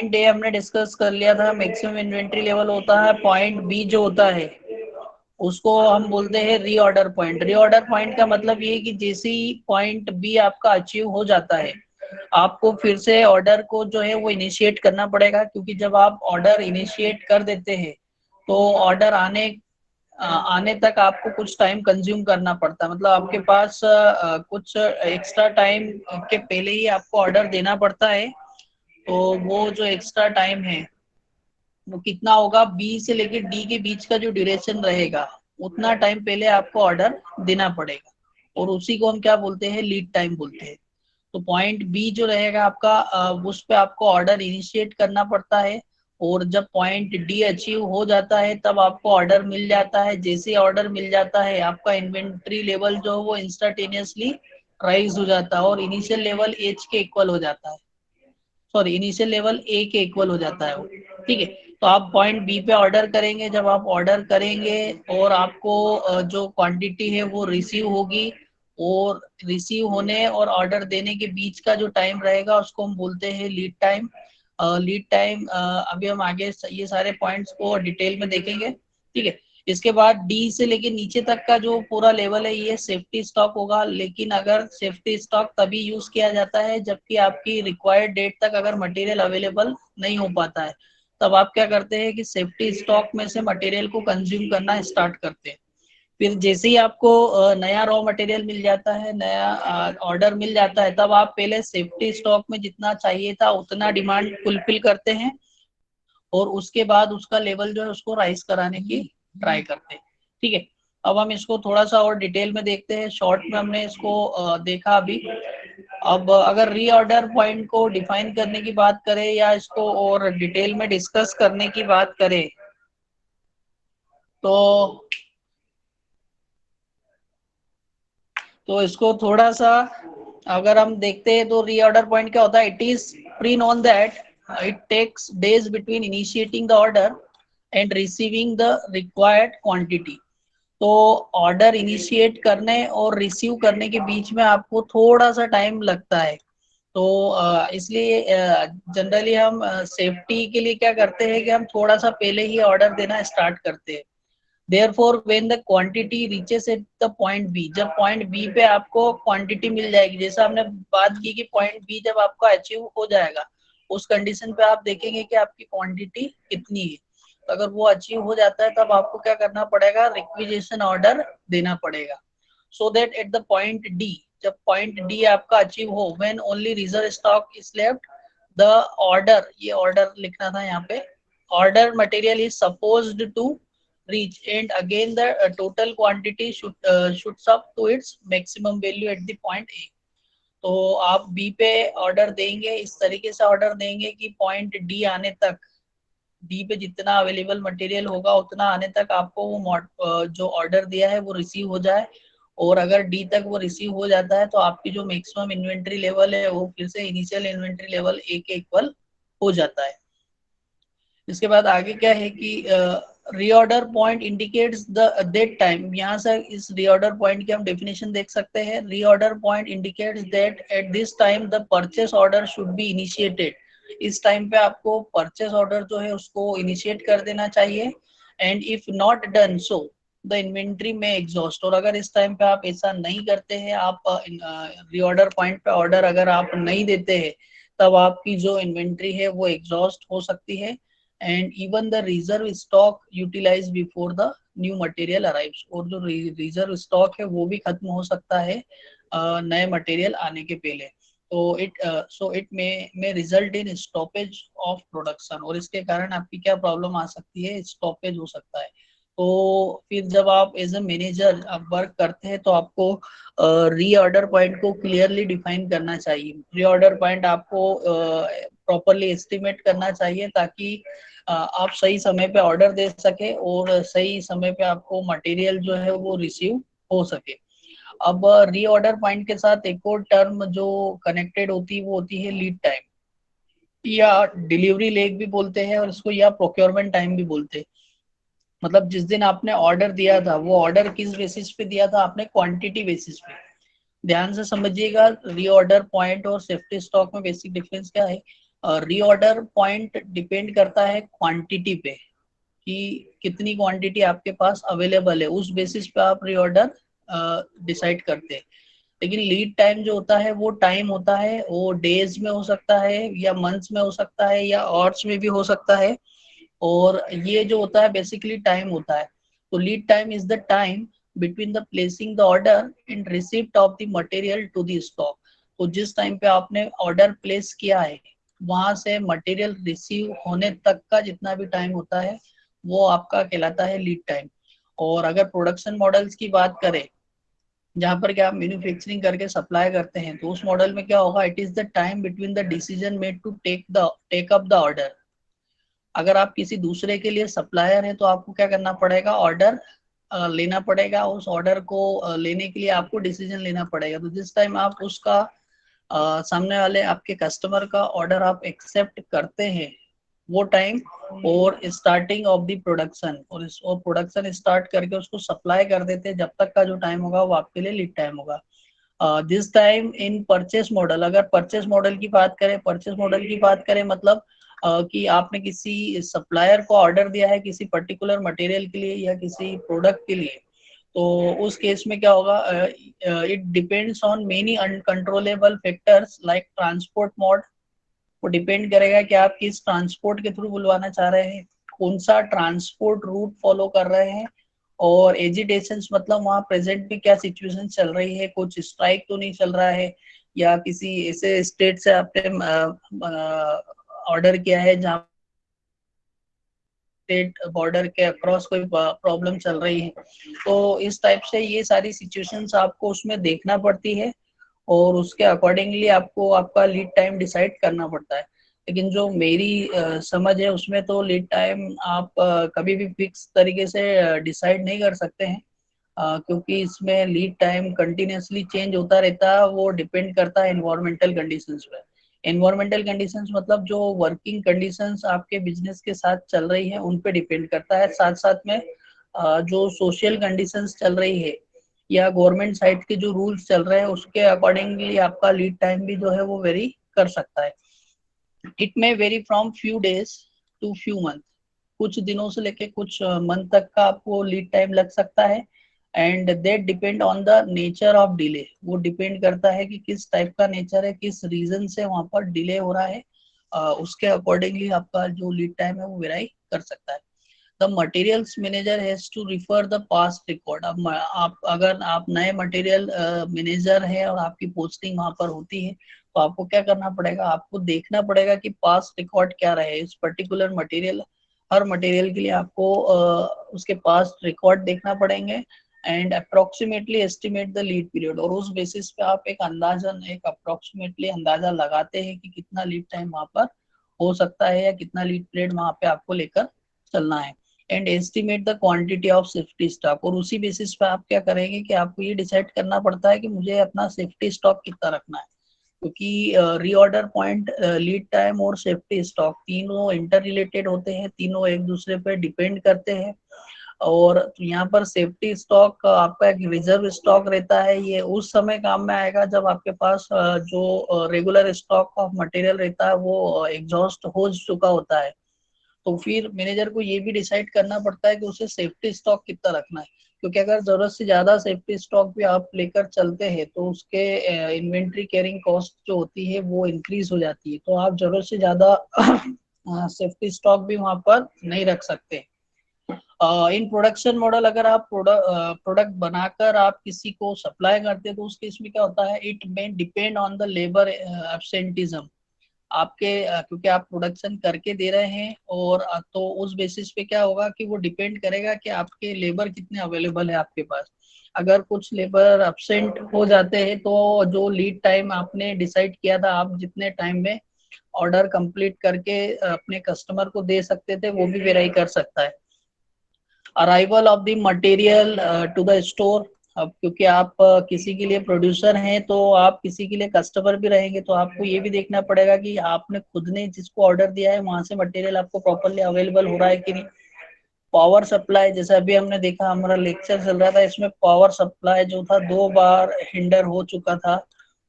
Point A हमने discuss कर लिया था, मैक्सिमम इन्वेंट्री लेवल होता है। पॉइंट बी जो होता है उसको हम बोलते हैं रीऑर्डर पॉइंट। रीऑर्डर पॉइंट का मतलब ये है कि जैसे ही पॉइंट बी आपका अचीव हो जाता है, आपको फिर से ऑर्डर को जो है वो इनिशिएट करना पड़ेगा, क्योंकि जब आप ऑर्डर इनिशिएट कर देते हैं तो ऑर्डर आने तक आपको कुछ टाइम कंज्यूम करना पड़ता है। मतलब आपके पास कुछ एक्स्ट्रा टाइम के पहले ही आपको ऑर्डर देना पड़ता है। तो वो जो एक्स्ट्रा टाइम है वो कितना होगा, बी से लेके डी के बीच का जो ड्यूरेशन रहेगा उतना टाइम पहले आपको ऑर्डर देना पड़ेगा, और उसी को हम क्या बोलते हैं, लीड टाइम बोलते हैं। तो पॉइंट बी जो रहेगा आपका, उस पे आपको ऑर्डर इनिशिएट करना पड़ता है, और जब पॉइंट डी अचीव हो जाता है तब आपको ऑर्डर मिल जाता है। जैसे ऑर्डर मिल जाता है आपका इन्वेंट्री लेवल जो है वो इंस्टेंटेनियसली राइज हो जाता है और इनिशियल लेवल एच के इक्वल हो जाता है, सॉरी इनिशियल लेवल ए के इक्वल हो जाता है वो। ठीक है, तो आप पॉइंट बी पे ऑर्डर करेंगे। जब आप ऑर्डर करेंगे और आपको जो क्वांटिटी है वो रिसीव होगी, और रिसीव होने और ऑर्डर देने के बीच का जो टाइम रहेगा उसको हम बोलते हैं लीड टाइम। लीड टाइम अभी हम आगे ये सारे पॉइंट्स को डिटेल में देखेंगे। ठीक है, इसके बाद डी से लेके नीचे तक का जो पूरा लेवल है ये सेफ्टी स्टॉक होगा। लेकिन अगर सेफ्टी स्टॉक तभी यूज किया जाता है जबकि आपकी रिक्वायर्ड डेट तक अगर मटेरियल अवेलेबल नहीं हो पाता है, तब आप क्या करते हैं कि सेफ्टी स्टॉक में से मटेरियल को कंज्यूम करना स्टार्ट करते हैं। फिर जैसे ही आपको नया रॉ मटेरियल मिल जाता है, नया ऑर्डर मिल जाता है, तब आप पहले सेफ्टी स्टॉक में जितना चाहिए था उतना डिमांड फुलफिल करते हैं, और उसके बाद उसका लेवल जो है उसको राइज कराने की ट्राई करते हैं। ठीक है, अब हम इसको थोड़ा सा और डिटेल में देखते हैं। शॉर्ट में हमने इसको देखा अभी। अब अगर रीऑर्डर पॉइंट को डिफाइन करने की बात करें या इसको और डिटेल में डिस्कस करने की बात करें, तो इसको थोड़ा सा अगर हम देखते हैं तो रीऑर्डर पॉइंट क्या होता है, it is pre known that it takes days between initiating the order and receiving the required quantity. तो ऑर्डर इनिशिएट करने और रिसीव करने के बीच में आपको थोड़ा सा टाइम लगता है। तो इसलिए जनरली हम सेफ्टी के लिए क्या करते हैं कि हम थोड़ा सा पहले ही ऑर्डर देना स्टार्ट करते हैं। Therefore, when the quantity reaches at the point B, जब पॉइंट बी पे आपको क्वांटिटी मिल जाएगी, जैसा हमने बात की कि पॉइंट बी जब आपका अचीव हो जाएगा उस कंडीशन पे आप देखेंगे कि आपकी क्वांटिटी कितनी है। तो अगर वो अचीव हो जाता है तब आपको क्या करना पड़ेगा, रिक्विजिशन ऑर्डर देना पड़ेगा, so that at the point D, जब पॉइंट डी आपका अचीव हो, when only reserve stock is left, the order, ये ऑर्डर लिखना था यहाँ पे, order material is supposed to reach, and again the total quantity shoots up to its maximum value at the point A। तो आप B पे order देंगे, इस तरीके से ऑर्डर देंगे कि पॉइंट D आने तक, D पे जितना अवेलेबल मटेरियल होगा उतना आने तक आपको वो जो ऑर्डर दिया है वो रिसीव हो जाए। और अगर D तक वो रिसीव हो जाता है तो आपकी जो मैक्सिमम इन्वेंट्री लेवल है वो फिर से इनिशियल इन्वेंट्री लेवल A के इक्वल हो जाता है। इसके बाद आगे क्या है कि reorder point indicates the that time. यहाँ से इस रीऑर्डर पॉइंट की हम डेफिनेशन देख सकते हैं। Reorder point indicates that at this time the purchase order should be initiated. इस टाइम पे आपको परचेस ऑर्डर जो है उसको इनिशिएट कर देना चाहिए। And if not done so the inventory में एग्जॉस्ट। और अगर इस टाइम पे आप ऐसा नहीं करते हैं, आप रीऑर्डर पॉइंट पे ऑर्डर अगर आप नहीं देते हैं, तब आपकी जो इन्वेंट्री है वो एग्जॉस्ट हो सकती है, and even the reserve stock utilized before the new material arrives। और जो रिजर्व स्टॉक है वो भी खत्म हो सकता है नए मटेरियल आने के पहले। तो it may result in stoppage of production, और इसके कारण आपकी क्या प्रॉब्लम आ सकती है, स्टॉपेज हो सकता है। तो फिर जब आप एज ए मैनेजर आप वर्क करते हैं तो आपको रीऑर्डर पॉइंट को क्लियरली डिफाइन करना चाहिए। रीऑर्डर पॉइंट आपको प्रॉपरली एस्टिमेट करना चाहिए ताकि आप सही समय पे ऑर्डर दे सके और सही समय पे आपको मटेरियल जो है वो रिसीव हो सके। अब रीऑर्डर पॉइंट के साथ एक और टर्म जो कनेक्टेड होती है वो होती है लीड टाइम, या डिलीवरी लेग भी बोलते हैं, और इसको या प्रोक्योरमेंट टाइम भी बोलते हैं। मतलब जिस दिन आपने ऑर्डर दिया था वो ऑर्डर किस बेसिस पे दिया था, आपने क्वांटिटी बेसिस पे। ध्यान से समझिएगा, रीऑर्डर पॉइंट और सेफ्टी स्टॉक में बेसिक डिफरेंस क्या है। रीऑर्डर पॉइंट डिपेंड करता है क्वांटिटी पे, कि कितनी क्वांटिटी आपके पास अवेलेबल है, उस बेसिस पे आप रीऑर्डर डिसाइड करते हैं। लेकिन लीड टाइम जो होता है वो टाइम होता है, वो डेज में हो सकता है या मंथ्स में हो सकता है या आवर्स में भी हो सकता है। और ये जो होता है बेसिकली टाइम होता है। तो lead time is the time between the placing the order and receipt of the material to the stock. तो जिस टाइम पे आपने ऑर्डर प्लेस किया है वहां से मटेरियल रिसीव होने तक का जितना भी टाइम होता है वो आपका कहलाता है लीड टाइम। और अगर प्रोडक्शन मॉडल्स की बात करें जहां पर क्या आप मैन्युफैक्चरिंग करके सप्लाई करते हैं, तो उस मॉडल में क्या होगा, it is the time between the decision made to take up the order. अगर आप किसी दूसरे के लिए सप्लायर हैं तो आपको क्या करना पड़ेगा, ऑर्डर लेना पड़ेगा। उस ऑर्डर को लेने के लिए आपको डिसीजन लेना पड़ेगा। तो जिस टाइम आप उसका सामने वाले आपके कस्टमर का ऑर्डर आप एक्सेप्ट करते हैं वो टाइम, और स्टार्टिंग ऑफ द प्रोडक्शन, और इस और प्रोडक्शन स्टार्ट करके उसको सप्लाई कर देते हैं, जब तक का जो टाइम होगा वो आपके लिए लीड टाइम होगा। This time in purchase model, अगर परचेस मॉडल की बात करें, परचेस मॉडल की बात करें मतलब कि आपने किसी सप्लायर को ऑर्डर दिया है किसी पर्टिकुलर मटेरियल के लिए या किसी प्रोडक्ट के लिए, तो उस केस में क्या होगा, it depends on many uncontrollable factors like transport mode. वो डिपेंड करेगा कि आप किस ट्रांसपोर्ट के थ्रू बुलवाना चाह रहे हैं, कौन सा ट्रांसपोर्ट रूट फॉलो कर रहे हैं, और एजिटेशंस मतलब वहाँ प्रेजेंट में क्या सिचुएशन चल रही है, कुछ स्ट्राइक तो नहीं चल रहा है, या किसी ऐसे स्टेट से आपने ऑर्डर किया है जहाँ स्टेट बॉर्डर के अक्रॉस कोई प्रॉब्लम चल रही है। तो इस टाइप से ये सारी सिचुएशंस आपको उसमें देखना पड़ती है और उसके अकॉर्डिंगली आपको आपका लीड टाइम डिसाइड करना पड़ता है। लेकिन जो मेरी समझ है उसमें तो लीड टाइम आप कभी भी फिक्स तरीके से डिसाइड नहीं कर सकते हैं, क्योंकि इसमें लीड टाइम कंटिन्यूसली चेंज होता रहता है। वो डिपेंड करता है एनवायरमेंटल कंडीशंस पे। एनवायरमेंटल कंडीशंस मतलब जो वर्किंग कंडीशंस आपके बिजनेस के साथ चल रही है उन पे डिपेंड करता है। साथ साथ में जो सोशल कंडीशंस चल रही है या गवर्नमेंट साइड के जो रूल्स चल रहे हैं उसके अकॉर्डिंगली आपका लीड टाइम भी जो है वो वेरी कर सकता है। It may vary from few days to few month, कुछ दिनों से लेके कुछ मंथ तक का आपको लीड टाइम लग सकता है। And that depend on the nature of delay, वो डिपेंड करता है कि किस टाइप का नेचर है, किस रीजन से वहां पर डिले हो रहा है, उसके अकॉर्डिंगली आपका जो लीड टाइम है वो वेराई कर सकता है। The materials manager has to refer the past record. अब आप अगर आप नए मटेरियल मैनेजर है और आपकी पोस्टिंग वहां पर होती है तो आपको क्या करना पड़ेगा, आपको देखना पड़ेगा कि पास्ट रिकॉर्ड क्या रहे इस पर्टिकुलर मटेरियल। हर मटेरियल के लिए आपको उसके पास्ट रिकॉर्ड देखना पड़ेंगे and approximately estimate the lead period. और उस बेसिस पे आप एक अप्रोक्सीमेटली अंदाजा लगाते हैं कि कितना लीड टाइम वहां पर हो सकता है या कितना लीड पीरियड वहां पे आपको लेकर चलना है। And estimate the quantity of safety stock, और उसी बेसिस पे आप क्या करेंगे कि आपको ये डिसाइड करना पड़ता है कि मुझे अपना सेफ्टी स्टॉक कितना रखना है, क्योंकि रीऑर्डर पॉइंट, लीड टाइम और सेफ्टी स्टॉक तीनों इंटर रिलेटेड होते हैं, तीनों एक दूसरे पर डिपेंड करते हैं। और यहाँ पर सेफ्टी स्टॉक आपका एक रिजर्व स्टॉक रहता है, ये उस समय काम में आएगा जब आपके पास जो रेगुलर स्टॉक ऑफ मटेरियल रहता है वो एग्जॉस्ट हो चुका होता है। तो फिर मैनेजर को ये भी डिसाइड करना पड़ता है कि उसे सेफ्टी स्टॉक कितना रखना है, क्योंकि अगर जरूरत से ज्यादा सेफ्टी स्टॉक भी आप लेकर चलते हैं तो उसके इन्वेंट्री कैरिंग कॉस्ट जो होती है वो इंक्रीज हो जाती है। तो आप जरूरत से ज्यादा सेफ्टी स्टॉक भी वहां पर नहीं रख सकते। इन प्रोडक्शन मॉडल अगर आप प्रोडक्ट बनाकर आप किसी को सप्लाई करते हैं तो उस केस में क्या होता है, it may depend on the labour absenteeism. आपके क्योंकि आप प्रोडक्शन करके दे रहे हैं और तो उस बेसिस पे क्या होगा कि वो डिपेंड करेगा कि आपके लेबर कितने अवेलेबल है आपके पास। अगर कुछ लेबर अब्सेंट हो जाते हैं तो जो लीड टाइम आपने डिसाइड किया था, आप जितने टाइम में ऑर्डर कंप्लीट करके अपने कस्टमर को दे सकते थे वो भी वेराई कर सकता है। Arrival of the material to the store, अब क्योंकि आप किसी के लिए प्रोड्यूसर हैं तो आप किसी के लिए कस्टमर भी रहेंगे, तो आपको ये भी देखना पड़ेगा कि आपने खुद ने जिसको ऑर्डर दिया है वहां से मटेरियल आपको प्रॉपरली अवेलेबल हो रहा है कि नहीं। पावर सप्लाई, जैसे अभी हमने देखा हमारा लेक्चर चल रहा था इसमें पावर सप्लाई जो था 2 बार हिंडर हो चुका था,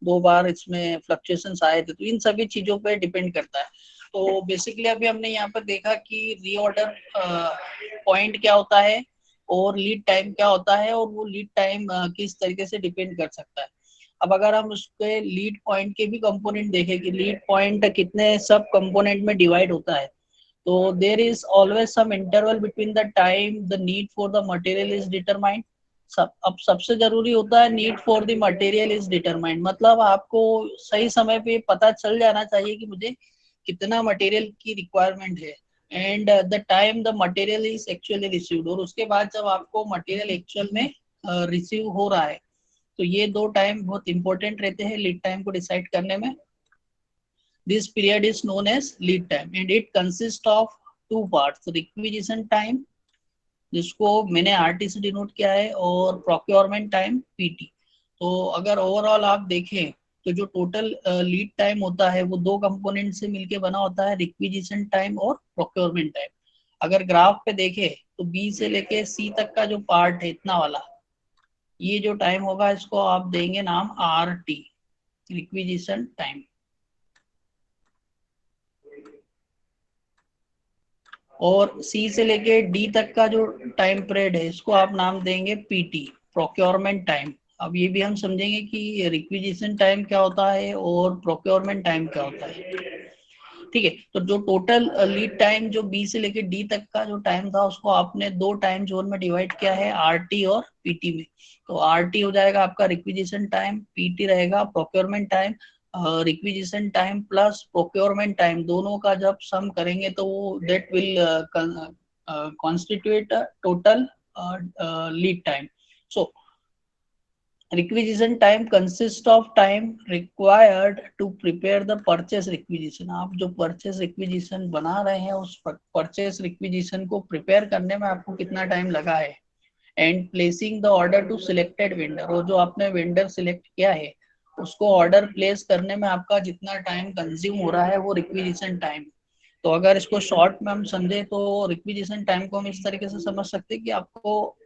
2 बार इसमें फ्लक्चुएशंस आए थे, तो इन सभी चीजों पे डिपेंड करता है। तो बेसिकली अभी हमने यहाँ पर देखा कि रीऑर्डर पॉइंट क्या होता है और लीड टाइम क्या होता है, और वो लीड टाइम किस तरीके से डिपेंड कर सकता है। अब अगर हम उसके लीड पॉइंट के भी कंपोनेंट देखें कि लीड पॉइंट कितने सब कंपोनेंट में डिवाइड होता है, तो there is always some interval between the time the need for the material is determined. अब सबसे जरूरी होता है need for the material is determined, मतलब आपको सही समय पे पता चल जाना चाहिए कि मुझे कितना मटेरियल की रिक्वायरमेंट है, and the time the material is actually received, और उसके बाद जब आपको मटेरियल एक्चुअल में रिसीव हो रहा है। तो ये 2 टाइम बहुत इंपॉर्टेंट रहते हैं लीड टाइम को डिसाइड करने में। This period is known as lead time and it consists of 2 parts, requisition time जिसको मैंने RT से डिनोट किया है, और प्रोक्योरमेंट टाइम PT। तो अगर ओवरऑल आप देखें तो जो टोटल लीड टाइम होता है वो 2 कंपोनेंट से मिलके बना होता है, रिक्विजिशन टाइम और प्रोक्योरमेंट टाइम। अगर ग्राफ पे देखें तो B से लेके C तक का जो पार्ट है इतना वाला, ये जो टाइम होगा इसको आप देंगे नाम RT, रिक्विजिशन टाइम। और सी से लेके डी तक का जो टाइम पीरियड है इसको आप नाम देंगे पीटी, प्रोक्योरमेंट टाइम। अब ये भी हम समझेंगे कि रिक्विजिशन टाइम क्या होता है और प्रोक्योरमेंट टाइम क्या होता है। ठीक है, तो जो टोटल लीड टाइम जो बी से लेके डी तक का जो टाइम था उसको आपने 2 टाइम जोन में डिवाइड किया है, आरटी और पीटी में। तो आरटी हो जाएगा आपका रिक्विजिशन टाइम, पीटी रहेगा procurement time. Requisition time plus procurement time दोनों का जब सम करेंगे तो वो that will constitute total lead time. So requisition time consists of time required to prepare the purchase requisition। आप जो purchase requisition बना रहे हैं उस purchase requisition को prepare करने में आपको कितना टाइम लगा है, and placing the order to selected vendor, और जो आपने vendor select किया है उसको order place करने में आपका जितना टाइम consume हो रहा है वो requisition time। तो अगर इसको शॉर्ट में हम समझे तो रिक्विजिशन टाइम को हम इस तरीके से समझ सकते हैं कि आपको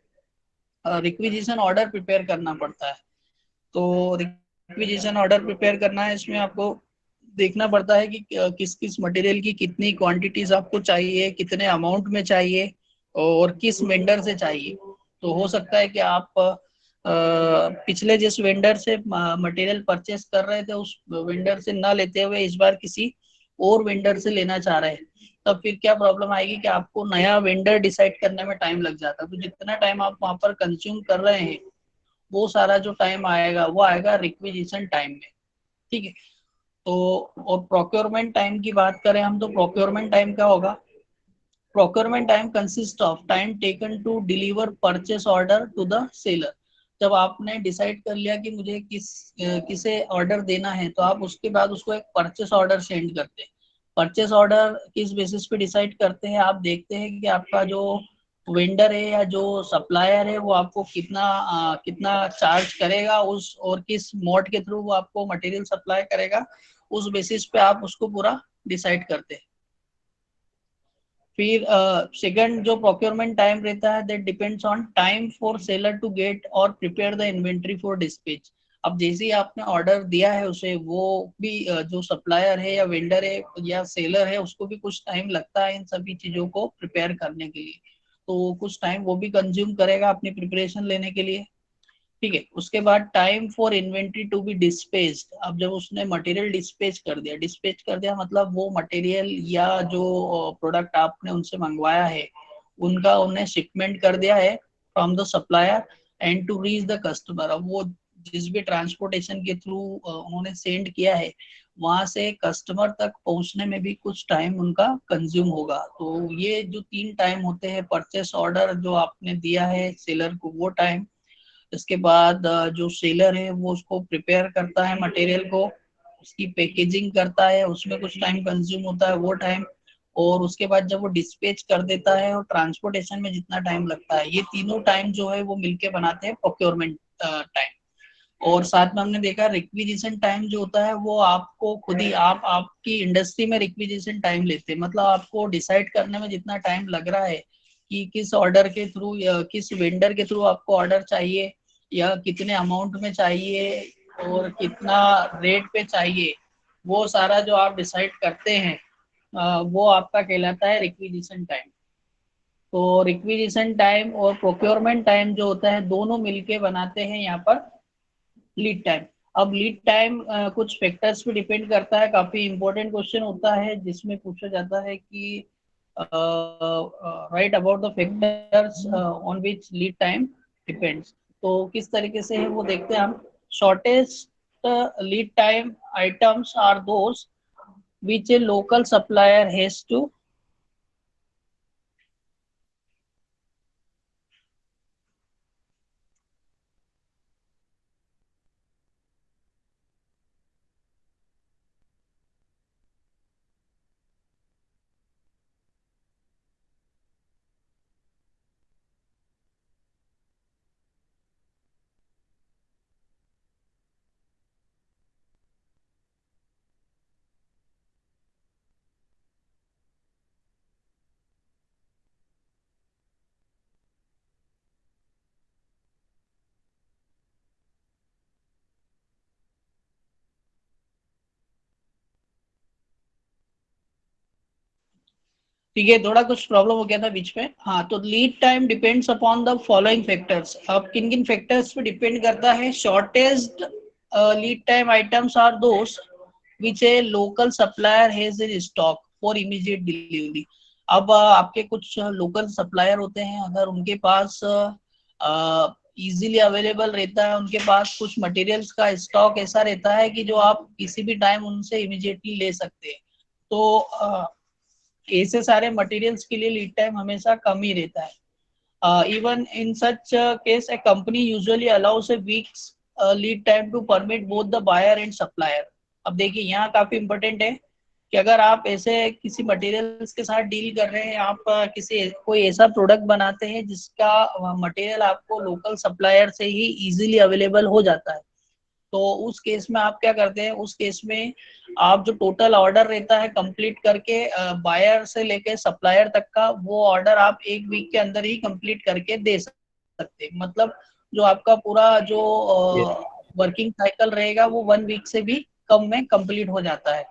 रिक्विजिशन ऑर्डर प्रिपेयर करना पड़ता है। तो रिक्विजिशन ऑर्डर प्रिपेयर करना है, इसमें आपको देखना पड़ता है कि किस किस मटेरियल की कितनी क्वांटिटीज आपको चाहिए, कितने अमाउंट में चाहिए और किस वेंडर से चाहिए। तो हो सकता है कि आप पिछले जिस वेंडर से मटेरियल परचेस कर रहे थे उस वेंडर से ना लेते हुए इस बार किसी और वेंडर से लेना चाह रहे हैं, तब फिर क्या प्रॉब्लम आएगी कि आपको नया वेंडर डिसाइड करने में टाइम लग जाता है। तो जितना टाइम आप वहां पर कंज्यूम कर रहे हैं वो सारा जो टाइम आएगा वो आएगा रिक्विजिशन टाइम में। ठीक है, तो और प्रोक्योरमेंट टाइम की बात करें हम तो प्रोक्योरमेंट टाइम क्या होगा, procurement time consist of time taken to deliver purchase order to the seller. जब आपने डिसाइड कर लिया कि मुझे किसे ऑर्डर देना है तो आप उसके बाद उसको एक परचेस ऑर्डर सेंड करते हैं। परचेस ऑर्डर किस बेसिस पे डिसाइड करते हैं, आप देखते हैं कि आपका जो वेंडर है या जो सप्लायर है वो आपको कितना चार्ज करेगा उस, और किस मोड के थ्रू वो आपको मटेरियल सप्लाई करेगा, उस बेसिस पे आप उसको पूरा डिसाइड करते हैं। फिर सेकंड जो प्रोक्योरमेंट टाइम रहता है that depends on time for seller to get और prepare the inventory for dispatch. अब जैसे ही आपने ऑर्डर दिया है उसे, वो भी जो सप्लायर है या वेंडर है या सेलर है उसको भी कुछ टाइम लगता है इन सभी चीजों को प्रिपेयर करने के लिए, तो कुछ टाइम वो भी कंज्यूम करेगा अपनी प्रिपरेशन लेने के लिए। ठीक है, उसके बाद time for inventory to be dispatched. अब जब उसने मटेरियल डिस्पेच कर दिया मतलब वो मटेरियल या जो प्रोडक्ट आपने उनसे मंगवाया है उनका उन्हें शिपमेंट कर दिया है from the supplier end to reach the customer. अब वो जिस भी ट्रांसपोर्टेशन के थ्रू उन्होंने सेंड किया है वहां से कस्टमर तक पहुंचने में भी कुछ टाइम उनका कंज्यूम होगा। तो ये जो 3 टाइम होते हैं, परचेस ऑर्डर जो आपने दिया है सेलर को वो टाइम, इसके बाद जो सेलर है वो उसको प्रिपेयर करता है मटेरियल को, उसकी पैकेजिंग करता है उसमें कुछ टाइम कंज्यूम होता है वो टाइम, और उसके बाद जब वो डिस्पैच कर देता है और ट्रांसपोर्टेशन में जितना टाइम लगता है, ये तीनों टाइम जो है वो मिलके बनाते हैं प्रोक्योरमेंट टाइम। और साथ में हमने देखा रिक्विजिशन टाइम जो होता है वो आपको खुद ही आप आपकी इंडस्ट्री में रिक्विजिशन टाइम लेते हैं, मतलब आपको डिसाइड करने में जितना टाइम लग रहा है कि किस ऑर्डर के थ्रू या किस वेंडर के थ्रू आपको ऑर्डर चाहिए या कितने अमाउंट में चाहिए, और कितना रेट पे चाहिए, वो सारा जो आप डिसाइड करते हैं वो आपका कहलाता है रिक्विजिशन टाइम। तो रिक्विजिशन टाइम और प्रोक्योरमेंट टाइम जो होता है दोनों मिलके बनाते हैं यहाँ पर लीड टाइम। अब लीड टाइम कुछ फैक्टर्स पे डिपेंड करता है। काफी इंपॉर्टेंट क्वेश्चन होता है जिसमें पूछा जाता है कि right about the factors on which lead time depends. तो किस तरीके से है वो देखते हैं हम। Shortest lead time items are those which a local supplier has to ठीक है, थोड़ा कुछ प्रॉब्लम हो गया था बीच में। हाँ, तो lead time depends upon the following factors. अब किन किन फैक्टर्स पे डिपेंड करता है। Shortest lead time items are those which a local supplier has in stock for immediate delivery. अब आपके कुछ लोकल सप्लायर होते हैं, अगर उनके पास इजीली अवेलेबल रहता है, उनके पास कुछ मटेरियल्स का स्टॉक ऐसा रहता है कि जो आप किसी भी टाइम उनसे इमीडिएटली ले सकते हैं। तो ऐसे सारे मटेरियल्स के लिए लीड टाइम हमेशा कम ही रहता है। Even in such case a company usually allows a week's lead time to permit both the buyer and supplier. अब देखिए यहाँ काफी इंपॉर्टेंट है कि अगर आप ऐसे किसी मटेरियल्स के साथ डील कर रहे हैं, आप किसी कोई ऐसा प्रोडक्ट बनाते हैं जिसका मटेरियल आपको लोकल सप्लायर से ही इजीली अवेलेबल हो जाता है, तो उस केस में आप क्या करते हैं। उस केस में आप जो टोटल ऑर्डर रहता है कंप्लीट करके बायर से लेके सप्लायर तक का, वो ऑर्डर आप एक वीक के अंदर ही कंप्लीट करके दे सकते हैं। मतलब जो आपका पूरा जो वर्किंग साइकिल रहेगा वो 1 वीक से भी कम में कंप्लीट हो जाता है।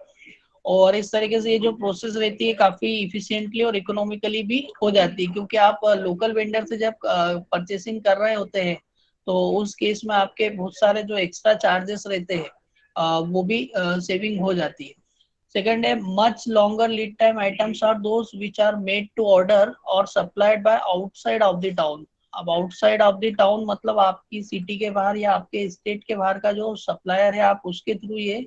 और इस तरीके से ये जो प्रोसेस रहती है काफी इफिशिएंटली और इकोनॉमिकली भी हो जाती है, क्योंकि आप लोकल वेंडर से जब परचेसिंग कर रहे होते हैं तो उस केस में आपके बहुत सारे जो एक्स्ट्रा चार्जेस रहते हैं वो भी सेविंग हो जाती है। सेकंड है much longer lead time items are those which are made to order और supplied by outside of the town. अब आउटसाइड ऑफ द टाउन मतलब आपकी सिटी के बाहर या आपके स्टेट के बाहर का जो सप्लायर है, आप उसके थ्रू ये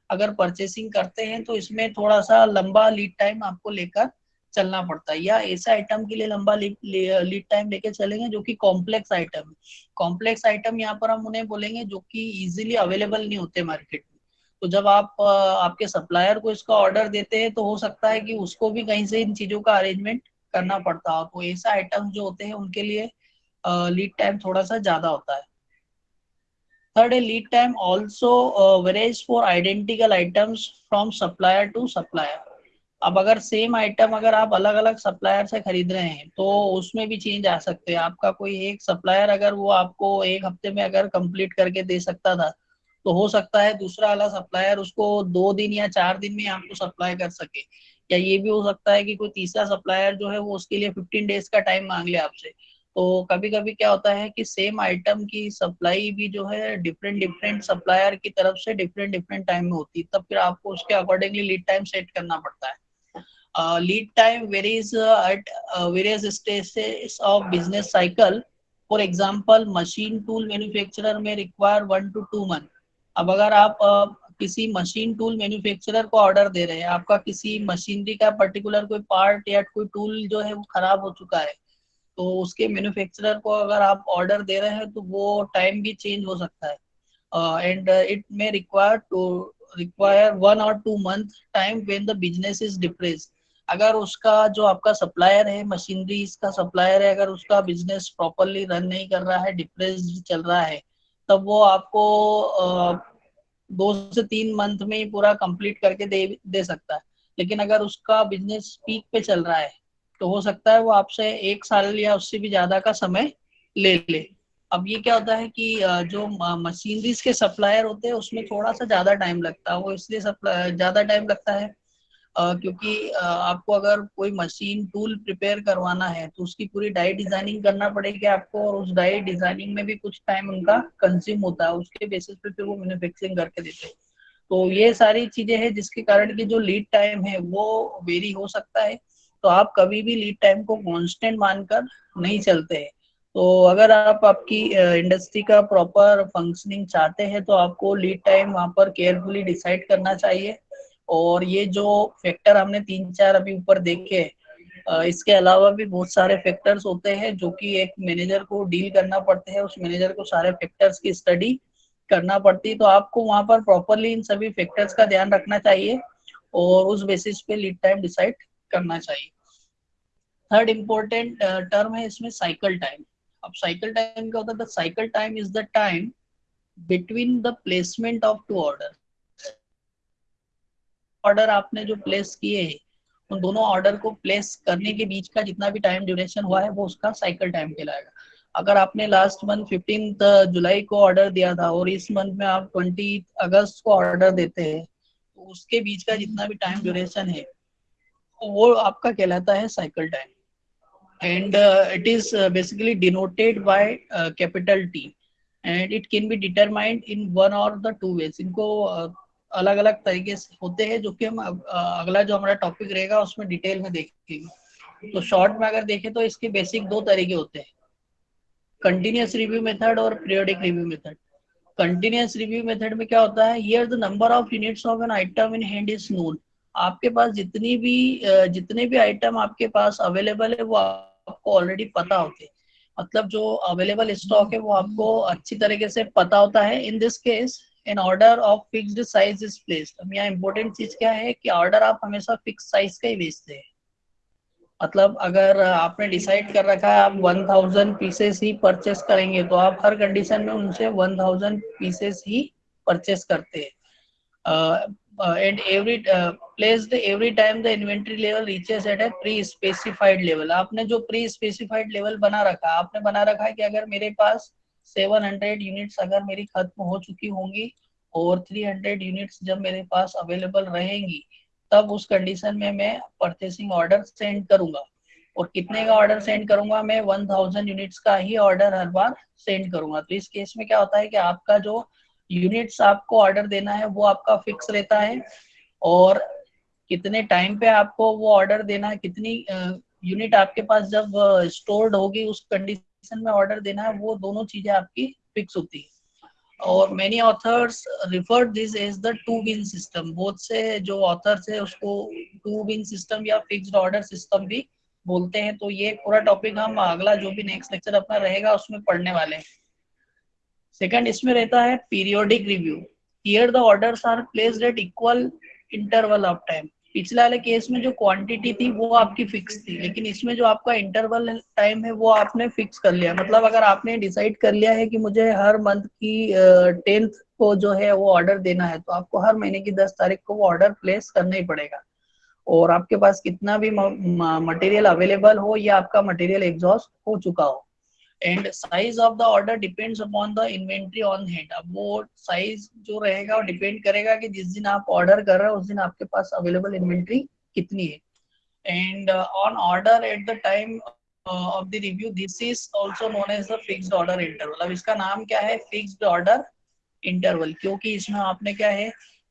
अगर परचेसिंग करते हैं तो इसमें थोड़ा सा लंबा लीड टाइम आपको लेकर चलना पड़ता है, या ऐसा आइटम के लिए लंबा लीड टाइम लेके चलेंगे जो कि कॉम्प्लेक्स आइटम है। कॉम्प्लेक्स आइटम यहाँ पर हम उन्हें बोलेंगे जो कि इजीली अवेलेबल नहीं होते मार्केट में। तो जब आप आपके सप्लायर को इसका ऑर्डर देते हैं तो हो सकता है कि उसको भी कहीं से इन चीजों का अरेंजमेंट करना पड़ता हो, तो ऐसा आइटम जो होते हैं उनके लिए लीड टाइम थोड़ा सा ज्यादा होता है। थर्ड है lead time also varies for identical items from supplier to supplier. अब अगर सेम आइटम अगर आप अलग अलग सप्लायर से खरीद रहे हैं तो उसमें भी चेंज आ सकते हैं। आपका कोई एक सप्लायर अगर वो आपको एक हफ्ते में अगर कंप्लीट करके दे सकता था, तो हो सकता है दूसरा वाला सप्लायर उसको 2 दिन या 4 दिन में आपको सप्लाई कर सके। या ये भी हो सकता है कि कोई तीसरा सप्लायर जो है वो उसके लिए 15 डेज का टाइम मांग ले आपसे। तो कभी कभी क्या होता है कि सेम आइटम की सप्लाई भी जो है डिफरेंट डिफरेंट सप्लायर की तरफ से डिफरेंट डिफरेंट टाइम में होती है, तब फिर आपको उसके अकॉर्डिंगली लीड टाइम सेट करना पड़ता है। Lead time varies at various stages of business cycle. For example, machine tool manufacturer may require 1 to 2 month. अब अगर आप किसी मशीन टूल मैन्युफैक्चरर को ऑर्डर दे रहे हैं, आपका किसी मशीनरी का पर्टिकुलर कोई पार्ट या कोई टूल जो है वो खराब हो चुका है, तो उसके मैन्युफैक्चरर को अगर आप ऑर्डर दे रहे हैं तो वो टाइम भी चेंज हो सकता है। And it may require 1 or 2 month time when the business is depressed. अगर उसका जो आपका सप्लायर है, मशीनरी इसका सप्लायर है, अगर उसका बिजनेस प्रॉपरली रन नहीं कर रहा है, डिप्रेस्ड चल रहा है, तब वो आपको 2 से 3 मंथ में ही पूरा कंप्लीट करके दे सकता है। लेकिन अगर उसका बिजनेस पीक पे चल रहा है तो हो सकता है वो आपसे 1 साल या उससे भी ज्यादा का समय ले ले। अब ये क्या होता है कि जो मशीनरीज के सप्लायर होते हैं उसमें थोड़ा सा ज्यादा टाइम लगता है, वो इसलिए ज्यादा टाइम लगता है क्योंकि आपको अगर कोई मशीन टूल प्रिपेयर करवाना है तो उसकी पूरी डाई डिजाइनिंग करना पड़ेगी आपको, और उस डाई डिजाइनिंग में भी कुछ टाइम उनका कंज्यूम होता है, उसके बेसिस पे फिर वो मैन्युफैक्चरिंग करके देते हैं। तो ये सारी चीजें हैं जिसके कारण की जो लीड टाइम है वो वेरी हो सकता है। तो आप कभी भी लीड टाइम को कांस्टेंट मानकर नहीं चलते हैं। तो अगर आप आपकी इंडस्ट्री का प्रॉपर फंक्शनिंग चाहते हैं तो आपको लीड टाइम वहां पर केयरफुली डिसाइड करना चाहिए। और ये जो फैक्टर हमने 3-4 अभी ऊपर देखे, इसके अलावा भी बहुत सारे फैक्टर्स होते हैं जो कि एक मैनेजर को डील करना पड़ते हैं, उस मैनेजर को सारे फैक्टर्स की स्टडी करना पड़ती है। तो आपको वहां पर प्रॉपरली इन सभी फैक्टर्स का ध्यान रखना चाहिए और उस बेसिस पे लीड टाइम डिसाइड करना चाहिए। थर्ड इम्पोर्टेंट टर्म है इसमें साइकिल टाइम। अब साइकिल टाइम क्या होता है? The cycle time is the time between the placement of two order. Order आपने जो प्लेस किए हैं उन दोनों ऑर्डर को प्लेस करने के बीच का जितना भी टाइम ड्यूरेशन हुआ है वो उसका साइकिल टाइम कहलाएगा। अगर आपने लास्ट मंथ 15 जुलाई को ऑर्डर दिया था और इस मंथ में आप 20 अगस्त को ऑर्डर देते हैं तो उसके बीच का जितना भी टाइम ड्यूरेशन है वो आपका कहलाता है cycle time. and it is basically denoted by capital T and it can be determined in one or the two ways। इनको अलग अलग तरीके से होते हैं जो कि हम अगला जो हमारा टॉपिक रहेगा उसमें डिटेल में देखेंगे। तो शॉर्ट में अगर देखें तो इसके बेसिक दो तरीके होते हैं, कंटिन्यूअस रिव्यू मेथड और periodic review method. Continuous review method में क्या होता है, here the number of units of an item in hand is known. आपके पास जितने भी आइटम आपके पास अवेलेबल है वो आपको ऑलरेडी पता होते हैं। मतलब जो अवेलेबल स्टॉक है वो आपको अच्छी तरीके से पता होता है। In this case an order of fixed size is placed. अब यहाँ इंपॉर्टेंट चीज क्या है कि ऑर्डर आप हमेशा फिक्स साइज का ही भेजते हैं। मतलब अगर आपने डिसाइड कर रखा है आप 1000 पीसेस ही परचेस करेंगे तो आप हर कंडीशन में उनसे 1000 पीसेस ही परचेस करते हैं। And every placed every time the inventory level reaches at a pre specified level. आपने जो प्री स्पेसिफाइड लेवल बना रखा है, आपने बना रखा है कि अगर मेरे पास 700 यूनिट्स अगर मेरी खत्म हो चुकी होंगी और 300 यूनिट्स जब मेरे पास अवेलेबल रहेंगी तब उस कंडीशन में मैं परचेसिंग ऑर्डर सेंड करूंगा। और कितने का ऑर्डर सेंड करूंगा? मैं 1000 यूनिट्स का ही ऑर्डर हर बार सेंड करूंगा। तो इस केस में क्या होता है कि आपका जो यूनिट्स आपको ऑर्डर देना है वो आपका फिक्स रहता है, और कितने टाइम पे आपको वो ऑर्डर देना है, कितनी यूनिट आपके पास जब स्टोर्ड होगी उस कंडीशन में ऑर्डर देना है, वो दोनों चीजें आपकी फिक्स होती है। और many authors refer this as the two bin system. बहुत से जो ऑथर्स है उसको टू विन सिस्टम या फिक्स्ड ऑर्डर सिस्टम भी बोलते हैं। तो ये पूरा टॉपिक हम अगला जो भी नेक्स्ट लेक्चर अपना रहेगा उसमें पढ़ने वाले हैं। सेकंड इसमें रहता है periodic review. Here the orders are placed at equal interval of time. पिछले वाले केस में जो क्वांटिटी थी वो आपकी फिक्स थी, लेकिन इसमें जो आपका इंटरवल टाइम है वो आपने फिक्स कर लिया। मतलब अगर आपने डिसाइड कर लिया है कि मुझे हर मंथ की 10th को जो है वो ऑर्डर देना है, तो आपको हर महीने की 10 तारीख को वो ऑर्डर प्लेस करना ही पड़ेगा। और आपके पास कितना भी मटेरियल अवेलेबल हो या आपका मटेरियल एग्जॉस्ट हो चुका हो। And size of the order depends upon the inventory on hand. अब वो साइज जो रहेगा वो डिपेंड करेगा कि जिस दिन आप ऑर्डर कर रहे हो उस दिन आपके पास अवेलेबल इन्वेंट्री कितनी है। And on order at the time of the review this is also known as the fixed order interval. अब इसका नाम क्या है? फिक्स्ड ऑर्डर इंटरवल, क्योंकि इसमें आपने क्या है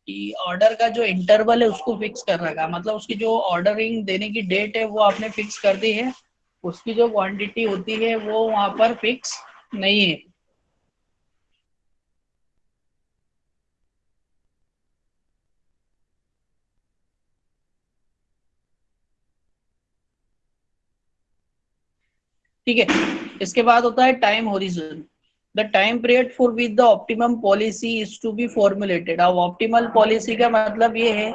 कि ऑर्डर का जो इंटरवल है उसको फिक्स कर रखा है। मतलब उसकी जो ऑर्डरिंग देने की डेट है वो आपने फिक्स कर दी है, उसकी जो क्वांटिटी होती है वो वहां पर फिक्स नहीं है। ठीक है, इसके बाद होता है time horizon. The time period for which the optimum policy is to be formulated. अब ऑप्टिमल पॉलिसी का मतलब ये है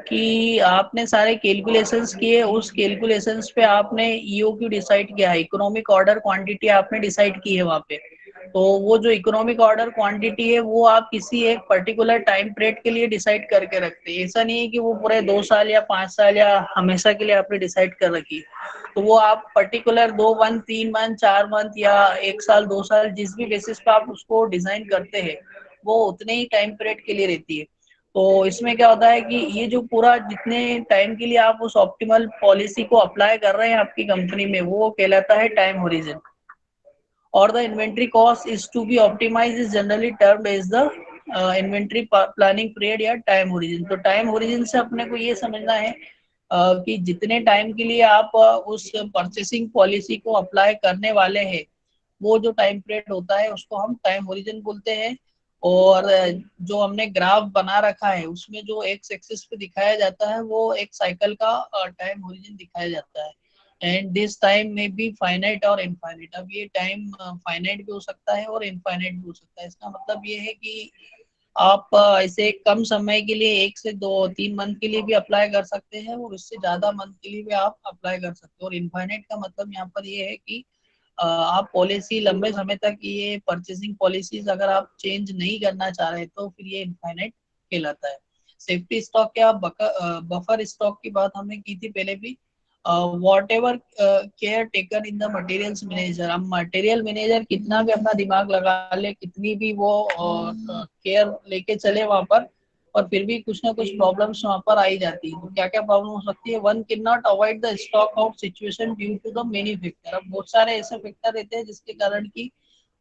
कि आपने सारे कैलकुलेशंस किए, उस कैलकुलेशंस पे आपने ईओक्यू डिसाइड किया है, इकोनॉमिक ऑर्डर क्वांटिटी आपने डिसाइड की है वहां पे। तो वो जो इकोनॉमिक ऑर्डर क्वांटिटी है वो आप किसी एक पर्टिकुलर टाइम पीरियड के लिए डिसाइड करके रखते हैं। ऐसा नहीं है कि वो पूरे 2 साल या 5 साल या हमेशा के लिए आपने डिसाइड कर रखी। तो वो आप पर्टिकुलर 2 मंथ, 3 मंथ, 4 मंथ या 1 साल, 2 साल, जिस भी बेसिस पे आप उसको डिजाइन करते हैं वो उतने ही टाइम पीरियड के लिए रहती है। तो इसमें क्या होता है कि ये जो पूरा जितने टाइम के लिए आप उस ऑप्टिमल पॉलिसी को अप्लाई कर रहे हैं आपकी कंपनी में, वो कहलाता है time horizon. or the inventory cost is to be optimized is generally termed as the inventory planning period या time horizon। तो time horizon से अपने को ये समझना है कि जितने टाइम के लिए आप उस परचेसिंग पॉलिसी को अप्लाई करने वाले हैं वो जो टाइम पीरियड होता है उसको हम टाइम होरिजन बोलते हैं। और जो हमने ग्राफ बना रखा है उसमें जो एक्स एक्सिस पे दिखाया जाता है वो एक साइकिल का टाइम होरिजन दिखाया जाता है। एंड दिस टाइम में बी फाइनाइट और इनफाइनाइट। अब ये टाइम फाइनाइट भी हो सकता है और इनफाइनाइट भी हो सकता है। इसका मतलब ये है कि आप ऐसे कम समय के लिए 1 से 2 3 मंथ के लिए भी अप्लाई कर सकते हैं और इससे ज्यादा मंथ के लिए भी आप अप्लाई कर सकते हैं। और इनफाइनाइट का मतलब यहाँ पर ये है कि आप पॉलिसी लंबे समय तक ये परचेसिंग पॉलिसीज अगर आप चेंज नहीं करना चाह रहे तो फिर ये इनफाइनाइट कहलाता है। सेफ्टी स्टॉक या बफर स्टॉक की बात हमने की थी पहले भी। What ever care taken in the materials manager. अब मटेरियल मैनेजर कितना भी अपना दिमाग लगा ले, कितनी भी वो केयर लेके चले वहां पर, और फिर भी कुछ ना कुछ प्रॉब्लम्स वहां पर आई जाती है। तो क्या क्या प्रॉब्लम हो सकती है? One can not avoid the stock out situation due to the many factor. अब बहुत सारे ऐसे फैक्टर रहते हैं जिसके कारण की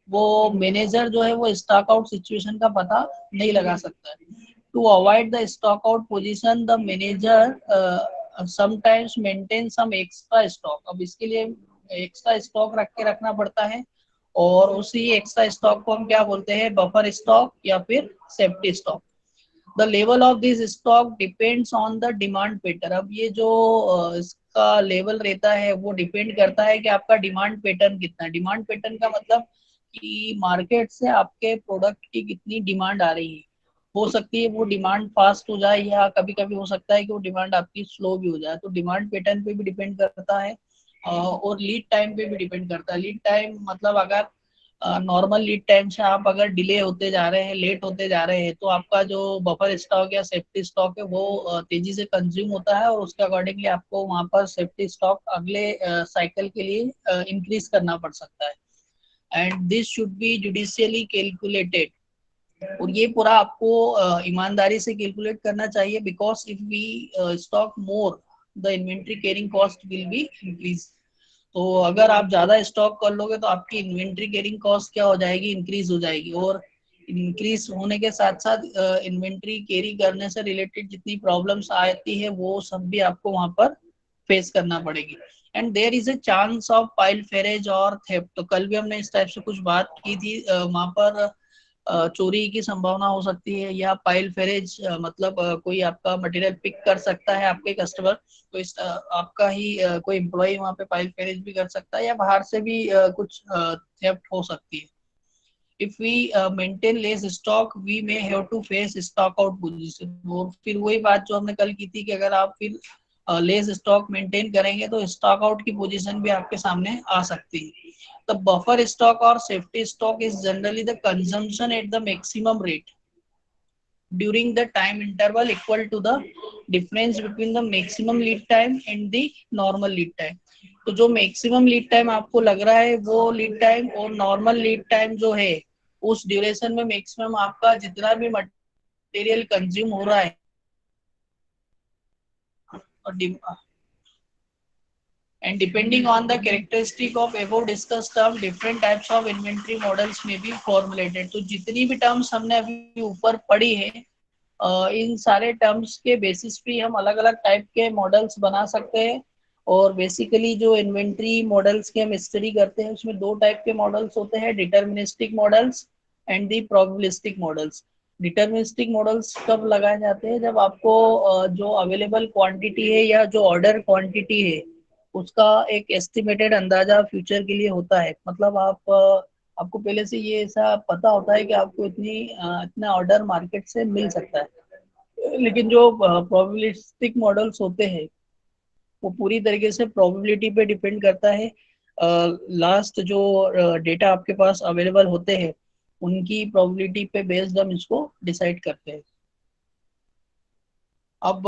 वो मैनेजर जो है वो स्टॉक आउट सिचुएशन का पता नहीं लगा सकता है। To avoid the stock out position the manager sometimes maintain some extra stock. अब इसके लिए एक्स्ट्रा स्टॉक रख के रखना पड़ता है और उसी एक्स्ट्रा स्टॉक को हम क्या बोलते हैं? बफर स्टॉक या फिर safety stock. The level of this stock depends on the demand pattern. अब ये जो इसका लेवल रहता है वो डिपेंड करता है कि आपका डिमांड पैटर्न कितना है। डिमांड पैटर्न का मतलब कि मार्केट से आपके प्रोडक्ट की कितनी डिमांड आ रही है। हो सकती है वो डिमांड फास्ट हो जाए या कभी कभी हो सकता है कि वो डिमांड आपकी स्लो भी हो जाए। तो डिमांड पैटर्न पे भी डिपेंड करता है और लीड टाइम पे भी डिपेंड करता है। लीड टाइम मतलब अगर नॉर्मल लीड टाइम से आप अगर डिले होते जा रहे हैं, लेट होते जा रहे हैं, तो आपका जो बफर स्टॉक या सेफ्टी स्टॉक है वो तेजी से कंज्यूम होता है और उसके अकॉर्डिंगली आपको वहां पर सेफ्टी स्टॉक अगले साइकिल के लिए इंक्रीज करना पड़ सकता है। And this should be judicially calculated. और ये पूरा आपको ईमानदारी से कैलकुलेट करना चाहिए because if we stock more the inventory carrying cost will be increase. तो अगर आप ज्यादा स्टॉक कर लोगे तो आपकी इन्वेंट्री कैरिंग कॉस्ट क्या हो जाएगी? इंक्रीज हो जाएगी। और इंक्रीज होने के साथ साथ इन्वेंट्री कैरी करने से रिलेटेड जितनी प्रॉब्लम्स आती है वो सब भी आपको वहां पर फेस करना पड़ेगी। And there is a chance of pilferage और थेफ्ट। तो कल भी हमने इस टाइप से कुछ बात की थी। वहां पर चोरी की संभावना हो सकती है या पाइल फेरेज मतलब कोई आपका मटेरियल पिक कर सकता है आपके कस्टमर। तो इस आपका ही कोई एम्प्लॉय वहां पे पाइल फेरेज भी कर सकता है या बाहर से भी कुछ थेफ्ट हो सकती है। If we maintain less stock we may have to face stock out position. और फिर वही बात जो हमने कल की थी कि अगर आप फिर लेस स्टॉक मेंटेन करेंगे तो स्टॉक आउट की पोजीशन भी आपके सामने आ सकती है। द बफर स्टॉक और safety stock is generally the consumption at the maximum rate during the time interval equal to the difference between the maximum lead time and the normal lead time। तो जो maximum lead time आपको लग रहा है वो lead time और normal lead time जो है उस ड्यूरेशन में मैक्सिमम आपका जितना भी मटेरियल कंज्यूम हो रहा है and depending on the characteristic of above discussed term different types of inventory models may be formulated। तो जितनी भी टर्म्स हमने अभी ऊपर पढ़ी है इन सारे टर्म्स के बेसिस पे हम अलग अलग टाइप के मॉडल्स बना सकते हैं। और बेसिकली जो इन्वेंट्री मॉडल्स की हम स्टडी करते हैं उसमें दो टाइप के मॉडल्स होते हैं, deterministic models and the probabilistic models. Deterministic models कब लगाए जाते हैं? जब आपको जो अवेलेबल क्वांटिटी है या जो ऑर्डर क्वांटिटी है उसका एक एस्टिमेटेड अंदाजा फ्यूचर के लिए होता है। मतलब आपको पहले से ये ऐसा पता होता है कि आपको इतना ऑर्डर मार्केट से मिल सकता है। लेकिन जो प्रोबेबिलिस्टिक मॉडल्स होते हैं वो पूरी तरीके से प्रोबेबिलिटी पे डिपेंड करता है लास्ट जो डेटा आपके पास अवेलेबल होते हैं उनकी प्रोबेबिलिटी पे बेस्ड हम इसको डिसाइड करते हैं।